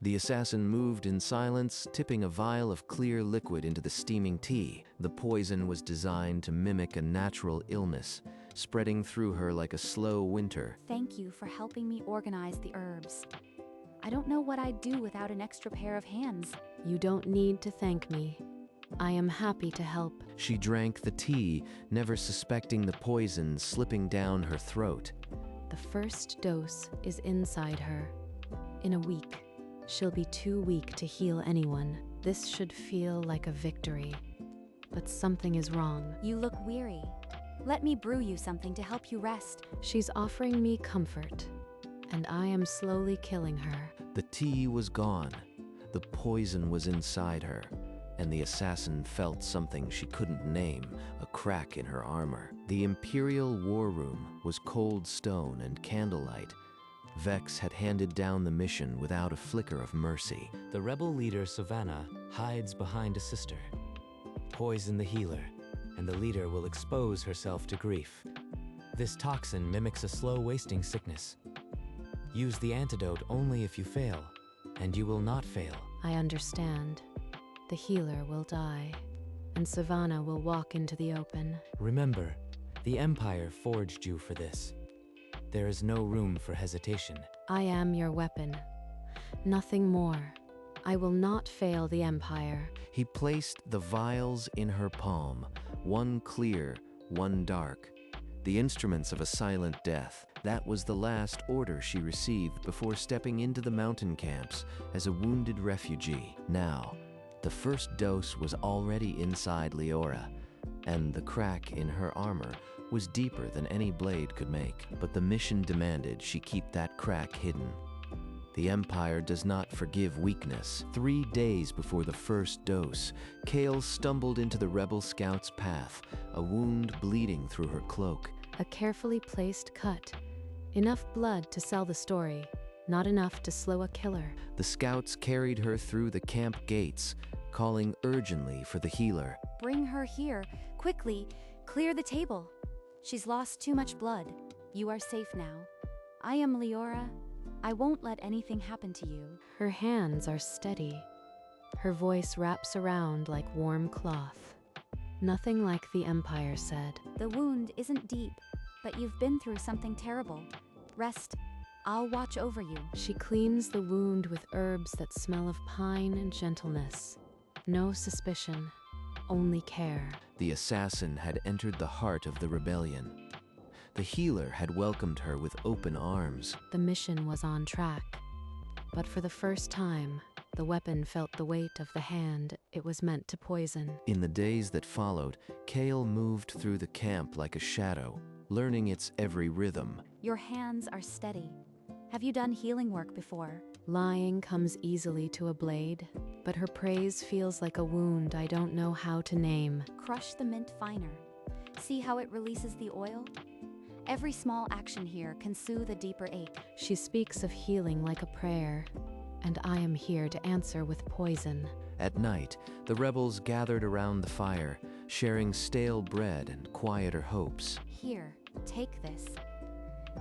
The assassin moved in silence, tipping a vial of clear liquid into the steaming tea. The poison was designed to mimic a natural illness, spreading through her like a slow winter. Thank you for helping me organize the herbs. I don't know what I'd do without an extra pair of hands. You don't need to thank me. I am happy to help. She drank the tea, never suspecting the poison slipping down her throat. The first dose is inside her. In a week, she'll be too weak to heal anyone. This should feel like a victory. But something is wrong. You look weary. Let me brew you something to help you rest. She's offering me comfort, and I am slowly killing her. The tea was gone. The poison was inside her, and the assassin felt something she couldn't name, a crack in her armor. The Imperial War Room was cold stone and candlelight. Vex had handed down the mission without a flicker of mercy. The rebel leader, Savannah, hides behind a sister. Poison the healer, and the leader will expose herself to grief. This toxin mimics a slow wasting sickness. Use the antidote only if you fail, and you will not fail. I understand. The healer will die, and Savannah will walk into the open. Remember, the Empire forged you for this. There is no room for hesitation. I am your weapon. Nothing more. I will not fail the Empire. He placed the vials in her palm, one clear, one dark. The instruments of a silent death. That was the last order she received before stepping into the mountain camps as a wounded refugee. Now, the first dose was already inside Leora, and the crack in her armor was deeper than any blade could make. But the mission demanded she keep that crack hidden. The Empire does not forgive weakness. 3 days before the first dose, Kale stumbled into the rebel scout's path, a wound bleeding through her cloak. A carefully placed cut. Enough blood to sell the story, not enough to slow a killer. The scouts carried her through the camp gates, calling urgently for the healer. Bring her here, quickly. Clear the table. She's lost too much blood. You are safe now. I am Leora. I won't let anything happen to you. Her hands are steady. Her voice wraps around like warm cloth. Nothing like the Empire said. The wound isn't deep, but you've been through something terrible. Rest. I'll watch over you. She cleans the wound with herbs that smell of pine and gentleness. No suspicion, only care. The assassin had entered the heart of the rebellion. The healer had welcomed her with open arms. The mission was on track. But for the first time, the weapon felt the weight of the hand it was meant to poison. In the days that followed, Kale moved through the camp like a shadow, learning its every rhythm. Your hands are steady. Have you done healing work before? Lying comes easily to a blade, but her praise feels like a wound I don't know how to name. Crush the mint finer. See how it releases the oil? Every small action here can soothe a deeper ache. She speaks of healing like a prayer, and I am here to answer with poison. At night, the rebels gathered around the fire, sharing stale bread and quieter hopes. Here, take this.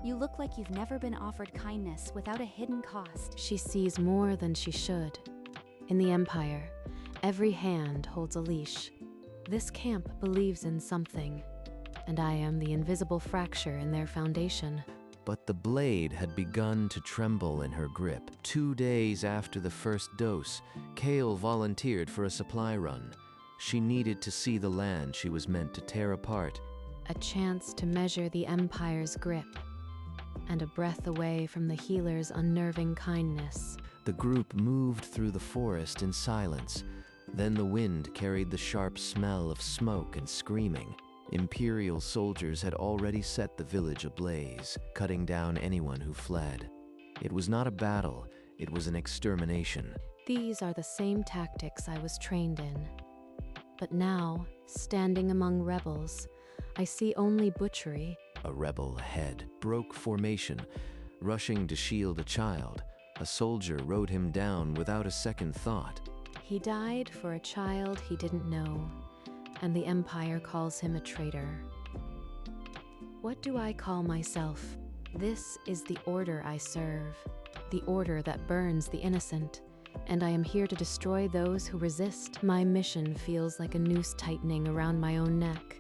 You look like you've never been offered kindness without a hidden cost. She sees more than she should. In the Empire, every hand holds a leash. This camp believes in something, and I am the invisible fracture in their foundation. But the blade had begun to tremble in her grip. 2 days after the first dose, Kale volunteered for a supply run. She needed to see the land she was meant to tear apart. A chance to measure the Empire's grip, and a breath away from the healer's unnerving kindness. The group moved through the forest in silence. Then the wind carried the sharp smell of smoke and screaming. Imperial soldiers had already set the village ablaze, cutting down anyone who fled. It was not a battle, it was an extermination. These are the same tactics I was trained in. But now, standing among rebels, I see only butchery. A rebel ahead broke formation, rushing to shield a child. A soldier rode him down without a second thought. He died for a child he didn't know, and the Empire calls him a traitor. What do I call myself? This is the order I serve, the order that burns the innocent, and I am here to destroy those who resist. My mission feels like a noose tightening around my own neck,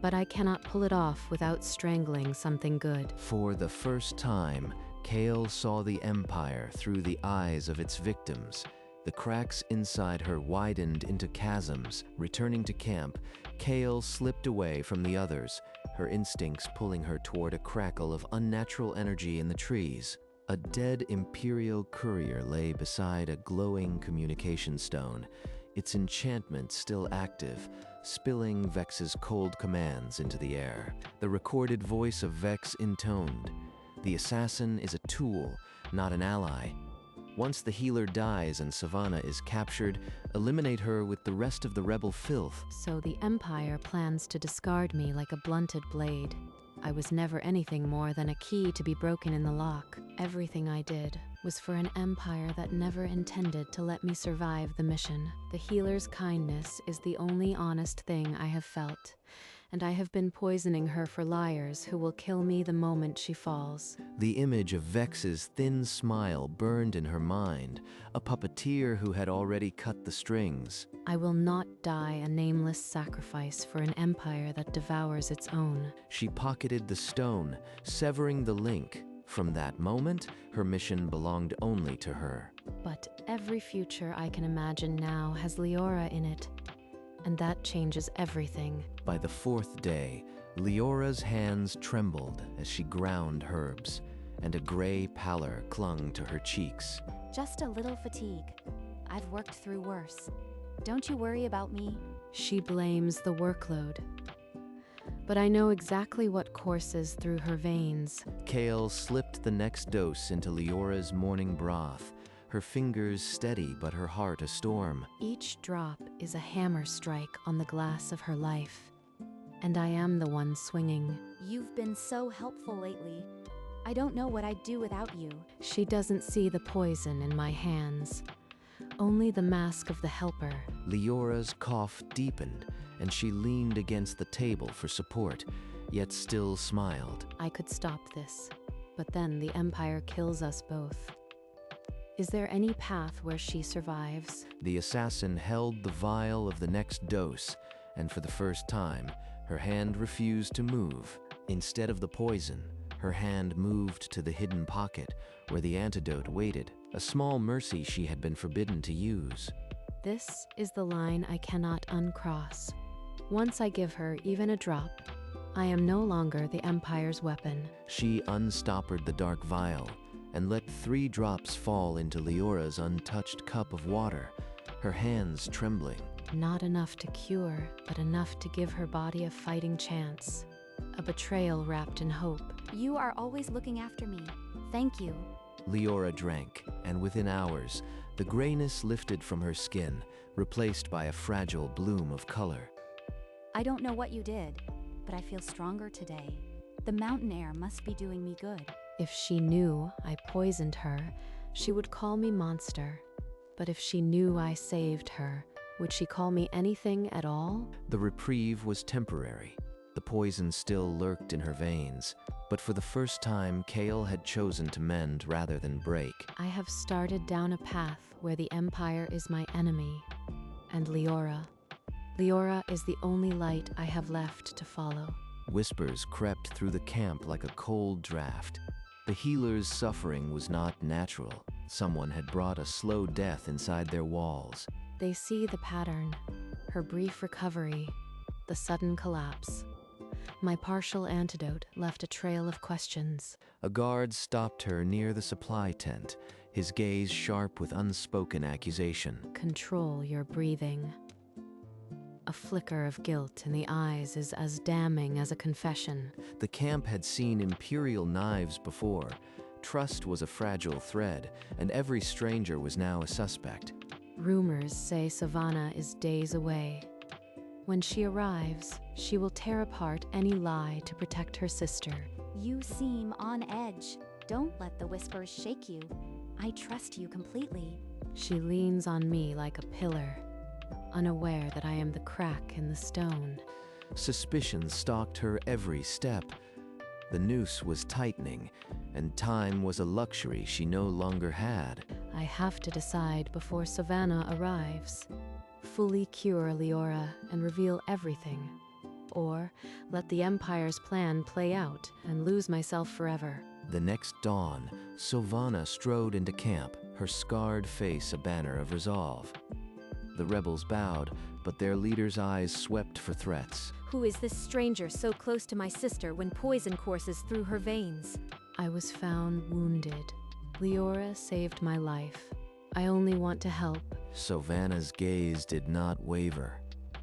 but I cannot pull it off without strangling something good. For the first time, Kale saw the Empire through the eyes of its victims. The cracks inside her widened into chasms. Returning to camp, Kale slipped away from the others, her instincts pulling her toward a crackle of unnatural energy in the trees. A dead Imperial courier lay beside a glowing communication stone, its enchantment still active, spilling Vex's cold commands into the air. The recorded voice of Vex intoned, "The assassin is a tool, not an ally. Once the healer dies and Savannah is captured, eliminate her with the rest of the rebel filth." So the Empire plans to discard me like a blunted blade. I was never anything more than a key to be broken in the lock. Everything I did was for an empire that never intended to let me survive the mission. The healer's kindness is the only honest thing I have felt, and I have been poisoning her for liars who will kill me the moment she falls. The image of Vex's thin smile burned in her mind, a puppeteer who had already cut the strings. I will not die a nameless sacrifice for an empire that devours its own. She pocketed the stone, severing the link. From that moment, her mission belonged only to her. But every future I can imagine now has Leora in it, and that changes everything. By the fourth day, Leora's hands trembled as she ground herbs, and a gray pallor clung to her cheeks. Just a little fatigue. I've worked through worse. Don't you worry about me. She blames the workload, but I know exactly what courses through her veins. Kale slipped the next dose into Leora's morning broth, her fingers steady but her heart a storm. Each drop is a hammer strike on the glass of her life, and I am the one swinging. You've been so helpful lately. I don't know what I'd do without you. She doesn't see the poison in my hands, only the mask of the helper. Leora's cough deepened, and she leaned against the table for support, yet still smiled. I could stop this, but then the Empire kills us both. Is there any path where she survives? The assassin held the vial of the next dose, and for the first time, her hand refused to move. Instead of the poison, her hand moved to the hidden pocket where the antidote waited, a small mercy she had been forbidden to use. This is the line I cannot uncross. Once I give her even a drop, I am no longer the Empire's weapon. She unstoppered the dark vial and let 3 drops fall into Leora's untouched cup of water, her hands trembling. Not enough to cure, but enough to give her body a fighting chance. A betrayal wrapped in hope. You are always looking after me. Thank you. Leora drank, and within hours, the grayness lifted from her skin, replaced by a fragile bloom of color. I don't know what you did, but I feel stronger today. The mountain air must be doing me good. If she knew I poisoned her, she would call me monster. But if she knew I saved her, would she call me anything at all? The reprieve was temporary. The poison still lurked in her veins, but for the first time, Kale had chosen to mend rather than break. I have started down a path where the Empire is my enemy, and Leora is the only light I have left to follow. Whispers crept through the camp like a cold draft. The healer's suffering was not natural. Someone had brought a slow death inside their walls. They see the pattern, her brief recovery, the sudden collapse. My partial antidote left a trail of questions. A guard stopped her near the supply tent, his gaze sharp with unspoken accusation. Control your breathing. A flicker of guilt in the eyes is as damning as a confession. The camp had seen imperial knives before. Trust was a fragile thread, and every stranger was now a suspect. Rumors say Savannah is days away. When she arrives, she will tear apart any lie to protect her sister. You seem on edge. Don't let the whispers shake you. I trust you completely. She leans on me like a pillar, unaware that I am the crack in the stone. Suspicion stalked her every step. The noose was tightening, and time was a luxury she no longer had. I have to decide before Savannah arrives. Fully cure Leora and reveal everything. Or let the Empire's plan play out and lose myself forever. The next dawn, Sylvana strode into camp, her scarred face a banner of resolve. The rebels bowed, but their leader's eyes swept for threats. Who is this stranger so close to my sister when poison courses through her veins? I was found wounded. Leora saved my life. I only want to help. Sylvana's gaze did not waver.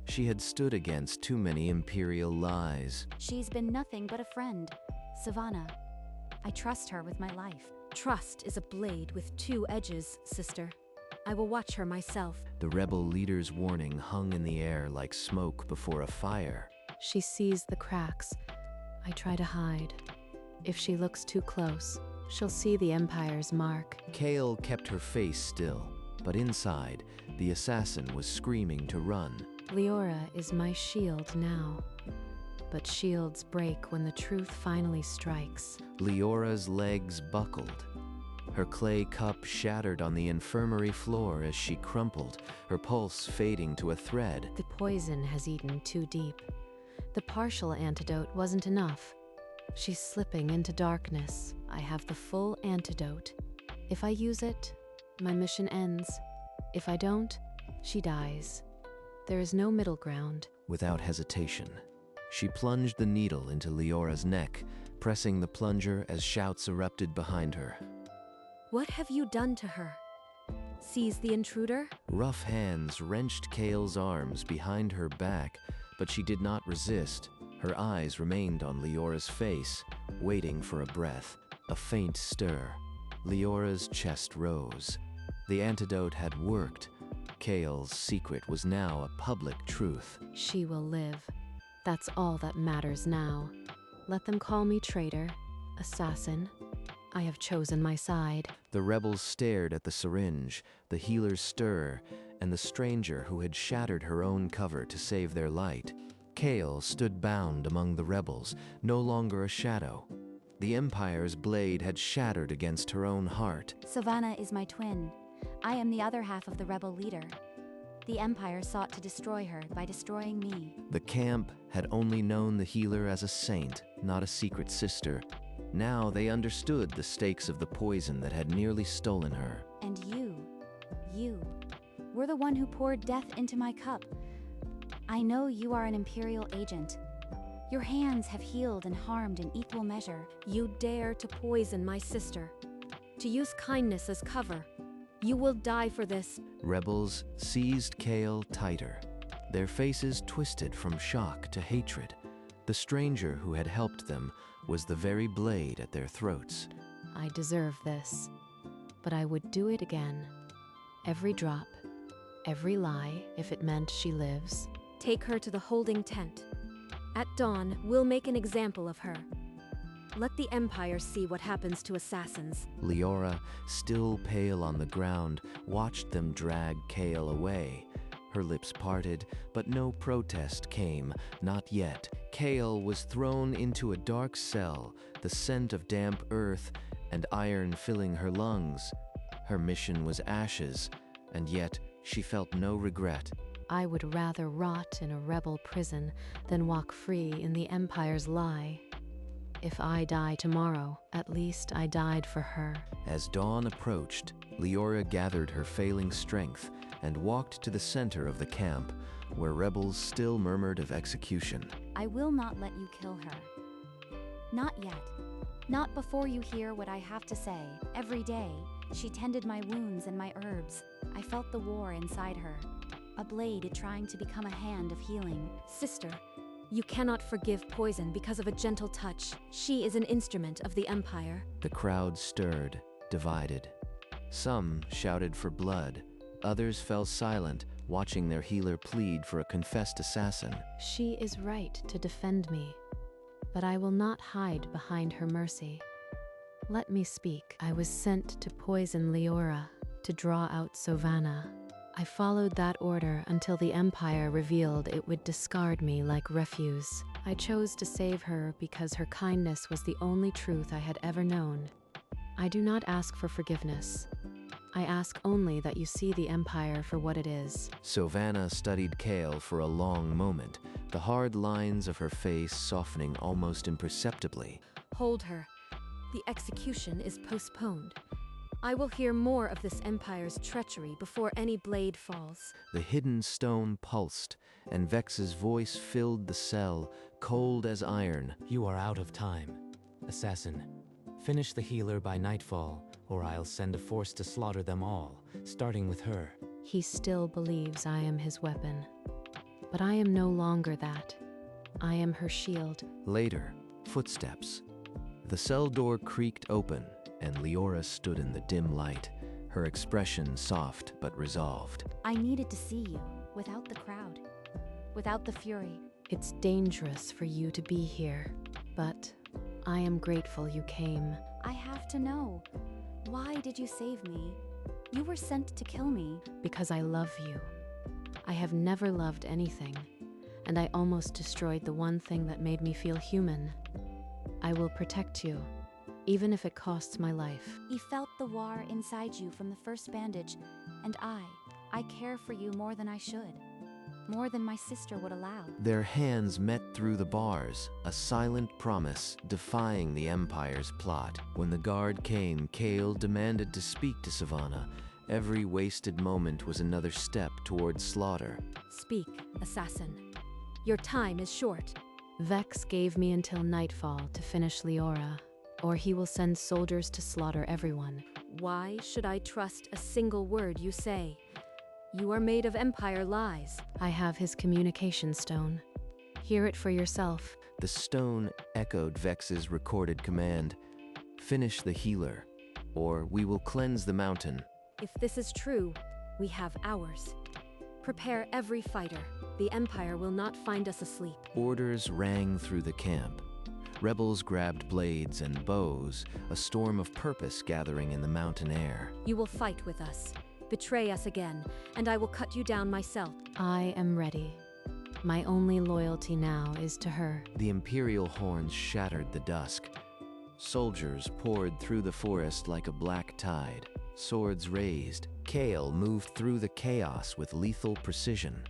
She had stood against too many Imperial lies. She's been nothing but a friend. Savannah, I trust her with my life. Trust is a blade with two edges, sister. I will watch her myself. The rebel leader's warning hung in the air like smoke before a fire. She sees the cracks. I try to hide. If she looks too close, she'll see the Empire's mark. Kale kept her face still, but inside, the assassin was screaming to run. Leora is my shield now. But shields break when the truth finally strikes. Leora's legs buckled. Her clay cup shattered on the infirmary floor as she crumpled, her pulse fading to a thread. The poison has eaten too deep. The partial antidote wasn't enough. She's slipping into darkness. I have the full antidote. If I use it, my mission ends. If I don't, she dies. There is no middle ground. Without hesitation, she plunged the needle into Leora's neck, pressing the plunger as shouts erupted behind her. What have you done to her? Seize the intruder? Rough hands wrenched Kale's arms behind her back, but she did not resist. Her eyes remained on Leora's face, waiting for a breath. A faint stir. Leora's chest rose. The antidote had worked. Kale's secret was now a public truth. She will live. That's all that matters now. Let them call me traitor, assassin. I have chosen my side. The rebels stared at the syringe, the healer's stir, and the stranger who had shattered her own cover to save their light. Kale stood bound among the rebels, no longer a shadow. The Empire's blade had shattered against her own heart. Savannah is my twin. I am the other half of the rebel leader. The Empire sought to destroy her by destroying me. The camp had only known the healer as a saint, not a secret sister. Now they understood the stakes of the poison that had nearly stolen her. And you, were the one who poured death into my cup. I know you are an Imperial agent. Your hands have healed and harmed in equal measure. You dare to poison my sister, to use kindness as cover. You will die for this. Rebels seized Kale tighter, their faces twisted from shock to hatred. The stranger who had helped them was the very blade at their throats. I deserve this, but I would do it again. Every drop, every lie, if it meant she lives. Take her to the holding tent. At dawn, we'll make an example of her. Let the Empire see what happens to assassins. Leora, still pale on the ground, watched them drag Kale away. Her lips parted, but no protest came, not yet. Kale was thrown into a dark cell, the scent of damp earth and iron filling her lungs. Her mission was ashes, and yet she felt no regret. I would rather rot in a rebel prison than walk free in the Empire's lie. If I die tomorrow, at least I died for her. As dawn approached, Leora gathered her failing strength and walked to the center of the camp, where rebels still murmured of execution. I will not let you kill her. Not yet. Not before you hear what I have to say. Every day, she tended my wounds and my herbs. I felt the war inside her. A blade trying to become a hand of healing. Sister, you cannot forgive poison because of a gentle touch. She is an instrument of the Empire. The crowd stirred, divided. Some shouted for blood. Others fell silent, watching their healer plead for a confessed assassin. She is right to defend me, but I will not hide behind her mercy. Let me speak. I was sent to poison Leora, to draw out Savannah. I followed that order until the Empire revealed it would discard me like refuse. I chose to save her because her kindness was the only truth I had ever known. I do not ask for forgiveness. I ask only that you see the Empire for what it is. Sylvana studied Kale for a long moment, the hard lines of her face softening almost imperceptibly. Hold her. The execution is postponed. I will hear more of this Empire's treachery before any blade falls. The hidden stone pulsed, and Vex's voice filled the cell, cold as iron. You are out of time. Assassin, finish the healer by nightfall, or I'll send a force to slaughter them all, starting with her. He still believes I am his weapon. But I am no longer that. I am her shield. Later, footsteps. The cell door creaked open, and Leora stood in the dim light, her expression soft but resolved. I needed to see you, without the crowd, without the fury. It's dangerous for you to be here, but I am grateful you came. I have to know. Why did you save me? You were sent to kill me. Because I love you. I have never loved anything, and I almost destroyed the one thing that made me feel human. I will protect you, even if it costs my life. You felt the war inside you from the first bandage, and I care for you more than I should. More than my sister would allow. Their hands met through the bars, a silent promise defying the Empire's plot. When the guard came, Kale demanded to speak to Savannah. Every wasted moment was another step toward slaughter. Speak, assassin. Your time is short. Vex gave me until nightfall to finish Leora, or he will send soldiers to slaughter everyone. Why should I trust a single word you say? You are made of Empire lies. I have his communication stone. Hear it for yourself. The stone echoed Vex's recorded command. Finish the healer, or we will cleanse the mountain. If this is true, we have hours. Prepare every fighter. The Empire will not find us asleep. Orders rang through the camp. Rebels grabbed blades and bows, a storm of purpose gathering in the mountain air. You will fight with us. Betray us again, and I will cut you down myself. I am ready. My only loyalty now is to her. The Imperial horns shattered the dusk. Soldiers poured through the forest like a black tide. Swords raised. Kale moved through the chaos with lethal precision,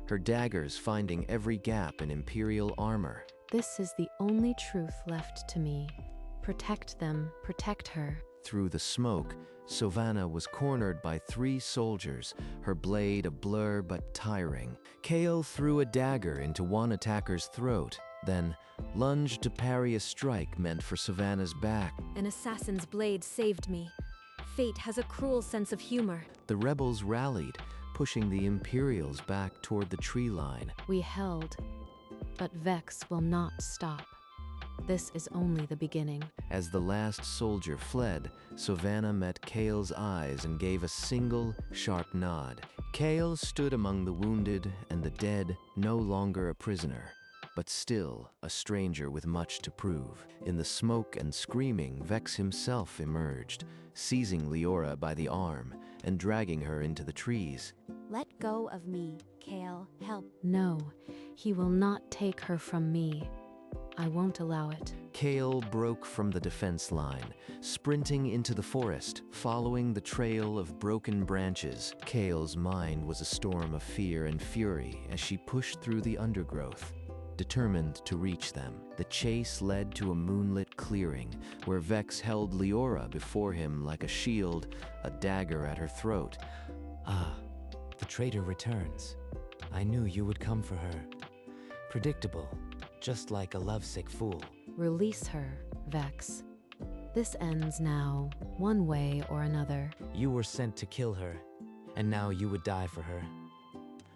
her daggers finding every gap in Imperial armor. This is the only truth left to me. Protect them, protect her. Through the smoke, Sylvana was cornered by 3 soldiers, her blade a blur but tiring. Kale threw a dagger into one attacker's throat, then lunged to parry a strike meant for Sylvana's back. An assassin's blade saved me. Fate has a cruel sense of humor. The rebels rallied, pushing the Imperials back toward the tree line. We held, but Vex will not stop. This is only the beginning. As the last soldier fled, Sylvana met Kale's eyes and gave a single, sharp nod. Kale stood among the wounded and the dead, no longer a prisoner, but still a stranger with much to prove. In the smoke and screaming, Vex himself emerged, seizing Leora by the arm and dragging her into the trees. Let go of me, Kale. Help. No, he will not take her from me. I won't allow it. Kale broke from the defense line, sprinting into the forest, following the trail of broken branches. Kale's mind was a storm of fear and fury as she pushed through the undergrowth, determined to reach them. The chase led to a moonlit clearing, where Vex held Leora before him like a shield, a dagger at her throat. Ah, the traitor returns. I knew you would come for her. Predictable, just like a lovesick fool. Release her, Vex. This ends now, one way or another. You were sent to kill her, and now you would die for her.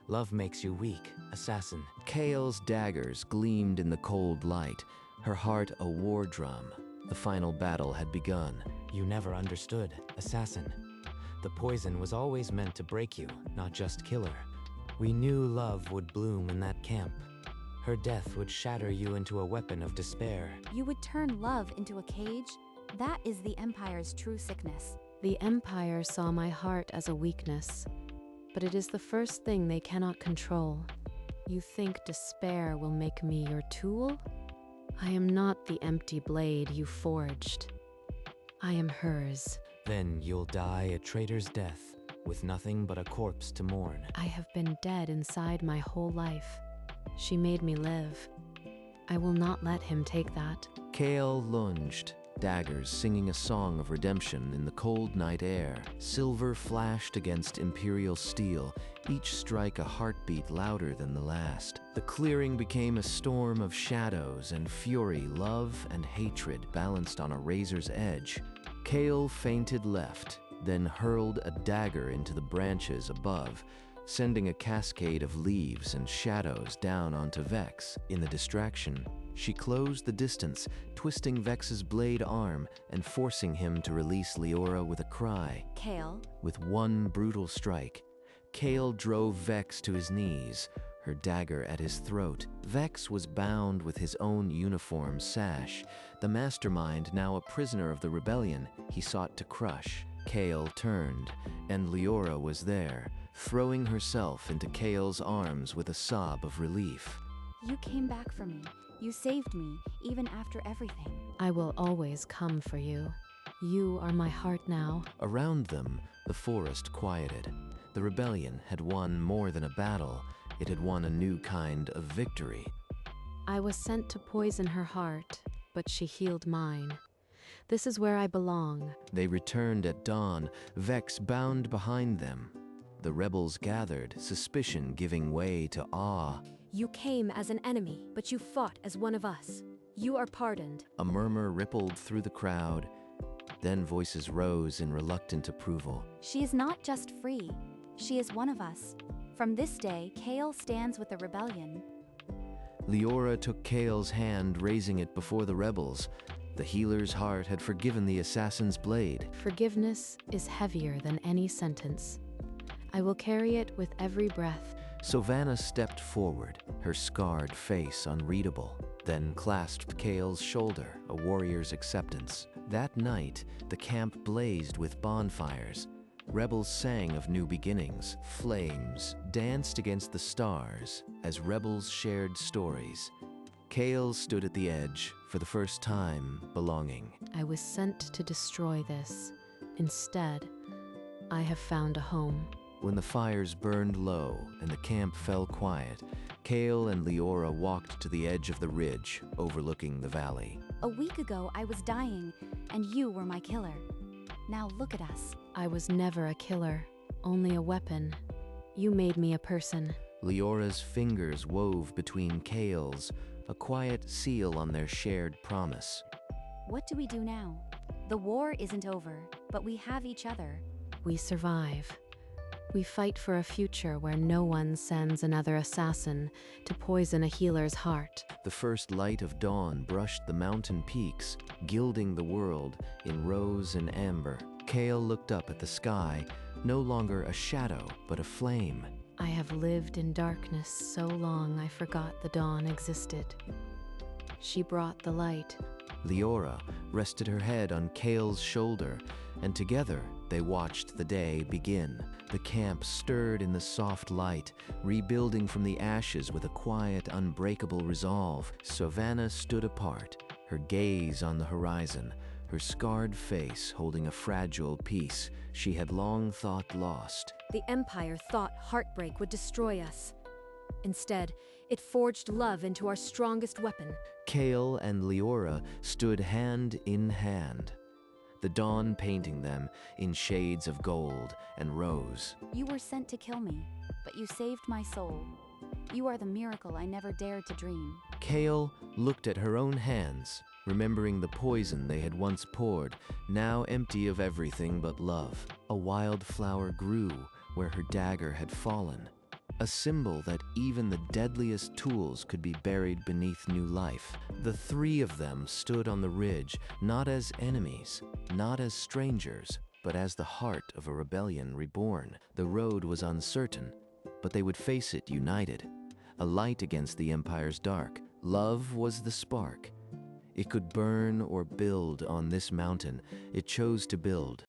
Love makes you weak, assassin. Kale's daggers gleamed in the cold light, her heart a war drum. The final battle had begun. You never understood, assassin. The poison was always meant to break you, not just kill her. We knew love would bloom in that camp. Her death would shatter you into a weapon of despair. You would turn love into a cage? That is the Empire's true sickness. The Empire saw my heart as a weakness, but it is the first thing they cannot control. You think despair will make me your tool? I am not the empty blade you forged. I am hers. Then you'll die a traitor's death, with nothing but a corpse to mourn. I have been dead inside my whole life. She made me live. I will not let him take that. Kale lunged, daggers singing a song of redemption in the cold night air. Silver flashed against imperial steel, each strike a heartbeat louder than the last. The clearing became a storm of shadows and fury, love and hatred balanced on a razor's edge. Kale feinted left, then hurled a dagger into the branches above, sending a cascade of leaves and shadows down onto Vex. In the distraction, she closed the distance, twisting Vex's blade arm and forcing him to release Leora with a cry. Kale, With one brutal strike, Kale drove Vex to his knees, her dagger at his throat. Vex was bound with his own uniform sash, the mastermind now a prisoner of the rebellion he sought to crush. Kale turned, and Leora was there, throwing herself into Kale's arms with a sob of relief. you came back for me. You saved me, even after everything. I will always come for you. You are my heart now. Around them, the forest quieted. The rebellion had won more than a battle. It had won a new kind of victory. I was sent to poison her heart, but she healed mine. This is where I belong. They returned at dawn, Vex bound behind them. The rebels gathered, suspicion giving way to awe. You came as an enemy, but you fought as one of us. You are pardoned. A murmur rippled through the crowd. Then voices rose in reluctant approval. She is not just free. She is one of us. From this day, Kale stands with the rebellion. Leora took Kale's hand, raising it before the rebels. The healer's heart had forgiven the assassin's blade. Forgiveness is heavier than any sentence. I will carry it with every breath. Sylvana stepped forward, her scarred face unreadable, then clasped Kale's shoulder, a warrior's acceptance. That night, the camp blazed with bonfires. Rebels sang of new beginnings. Flames danced against the stars as rebels shared stories. Kale stood at the edge, for the first time belonging. I was sent to destroy this. Instead, I have found a home. When the fires burned low and the camp fell quiet, Kale and Leora walked to the edge of the ridge, overlooking the valley. A week ago, I was dying, and you were my killer. Now look at us. I was never a killer, only a weapon. You made me a person. Leora's fingers wove between Kale's, a quiet seal on their shared promise. What do we do now? The war isn't over, but we have each other. We survive. We fight for a future where no one sends another assassin to poison a healer's heart. The first light of dawn brushed the mountain peaks, gilding the world in rose and amber. Kale looked up at the sky, no longer a shadow, but a flame. I have lived in darkness so long I forgot the dawn existed. She brought the light. Leora rested her head on Kale's shoulder, and together they watched the day begin. The camp stirred in the soft light, rebuilding from the ashes with a quiet, unbreakable resolve. Savannah stood apart, her gaze on the horizon, her scarred face holding a fragile piece she had long thought lost. The Empire thought heartbreak would destroy us. Instead, it forged love into our strongest weapon. Kale and Leora stood hand in hand, the dawn painting them in shades of gold and rose. You were sent to kill me, but you saved my soul. You are the miracle I never dared to dream. Kale looked at her own hands, remembering the poison they had once poured, now empty of everything but love. A wildflower grew where her dagger had fallen, a symbol that even the deadliest tools could be buried beneath new life. The three of them stood on the ridge, not as enemies, not as strangers, but as the heart of a rebellion reborn. The road was uncertain, but they would face it united, a light against the Empire's dark. Love was the spark. It could burn or build on this mountain. It chose to build,